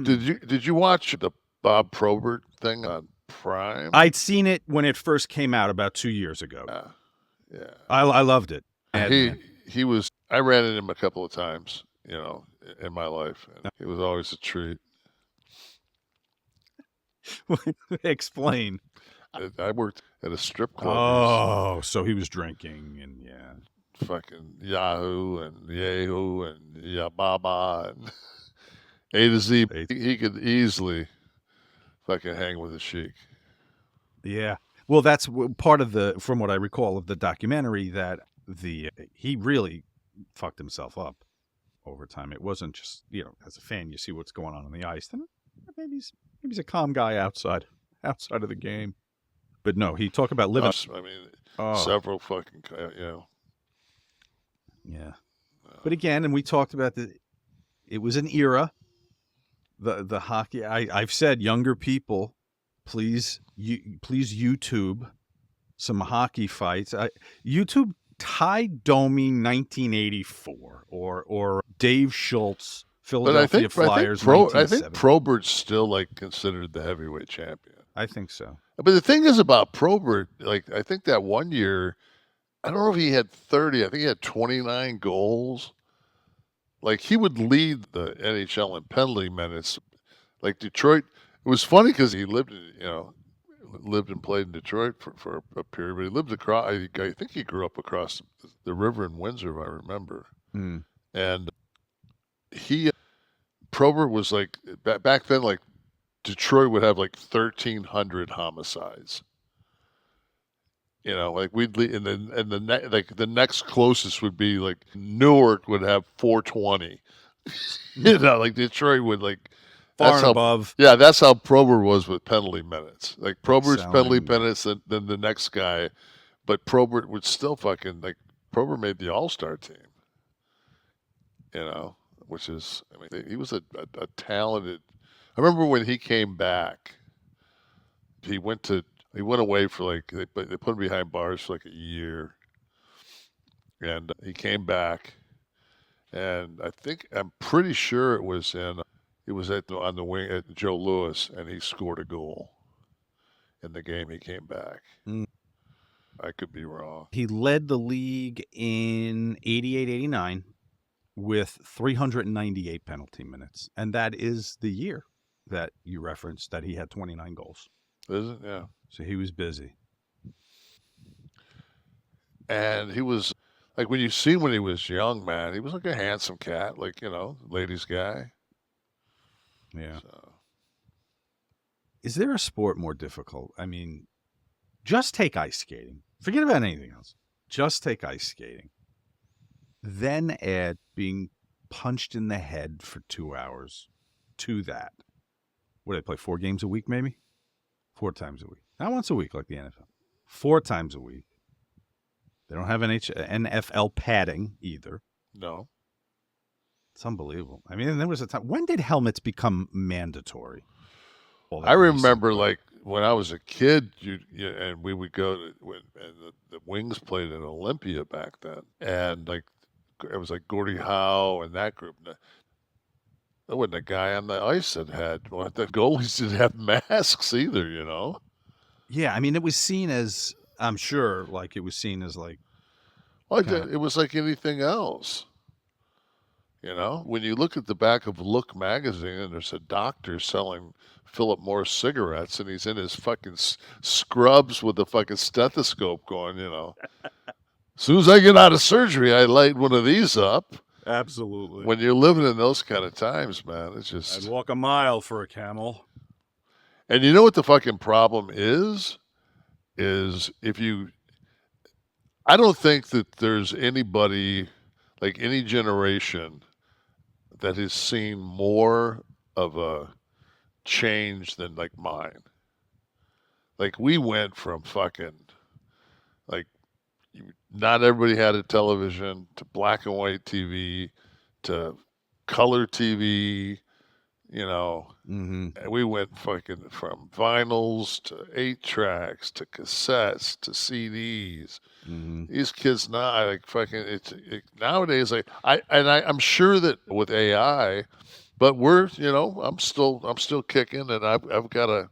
Did you watch the Bob Probert thing on Prime? I'd seen it when it first came out about 2 years ago. Yeah, yeah. I loved it. He Madman. he was. I ran into him a couple of times, in my life, and he was always a treat. Explain. I worked at a strip club. Oh, so he was drinking and yeah. Fucking Yahoo and Yahoo and Yababa and A to Z. He could easily fucking hang with a sheik. Yeah. Well, that's part of from what I recall of the documentary, that he really fucked himself up over time. It wasn't just, as a fan, you see what's going on the ice. Then maybe he's a calm guy outside of the game. But no, he talked about living. I mean, several fucking, Yeah. But again, and we talked about it was an era. The hockey. I've said, younger people, please YouTube some hockey fights. YouTube Ty Domi 1984 or Dave Schultz Philadelphia Flyers. I think Probert's still considered the heavyweight champion. I think so. But the thing is about Probert, I think that one year, I don't know if he had 30. I think he had 29 goals. He would lead the NHL in penalty minutes. Detroit, it was funny because he lived and played in Detroit for a period, but he lived across. I think he grew up across the river in Windsor, if I remember. Mm. And Probert was back then, Detroit would have 1,300 homicides. We'd lead, and the next closest would be Newark would have 420. Detroit would far above. Yeah, that's how Probert was with penalty minutes. Probert's penalty minutes, then the next guy, but Probert would still fucking Probert made the All-Star team. Which is, he was a talented. I remember when he came back, he went away for they put him behind bars for a year, and he came back, and I'm pretty sure it was on the wing at Joe Louis, and he scored a goal in the game he came back. Mm. I could be wrong. He led the league in 88-89 with 398 penalty minutes, and that is the year that you referenced that he had 29 goals. Is it? Yeah. So he was busy. And he was, when you see him when he was young, man, he was a handsome cat, ladies' guy. Yeah. So. Is there a sport more difficult? I mean, just take ice skating. Forget about anything else. Just take ice skating. Then add being punched in the head for 2 hours to that. What do they play? 4 games a week, maybe? 4 times a week. Not once a week like the NFL. 4 times a week. They don't have NFL padding either. No. It's unbelievable. I mean, there was a time. When did helmets become mandatory? I remember, when I was a kid, and we would go to, and the Wings played in Olympia back then, and it was Gordie Howe and that group. There wasn't a guy on the ice that had. Well, the goalies didn't have masks either, Yeah, I mean, it was seen as. I'm sure, it was seen as it was like anything else. When you look at the back of Look magazine, and there's a doctor selling Philip Morris cigarettes, and he's in his fucking scrubs with a fucking stethoscope going, As soon as I get out of surgery, I light one of these up. Absolutely. When you're living in those kind of times, man, it's just. I'd walk a mile for a Camel. And you know what the fucking problem is? I don't think that there's anybody, any generation, that has seen more of a change than mine. We went from fucking not everybody had a television to black and white TV to color TV, Mm-hmm. And we went fucking from vinyls to 8-tracks to cassettes to CDs. Mm-hmm. These kids now, nowadays, I'm sure that with AI, but we're, I'm still kicking, and I've got a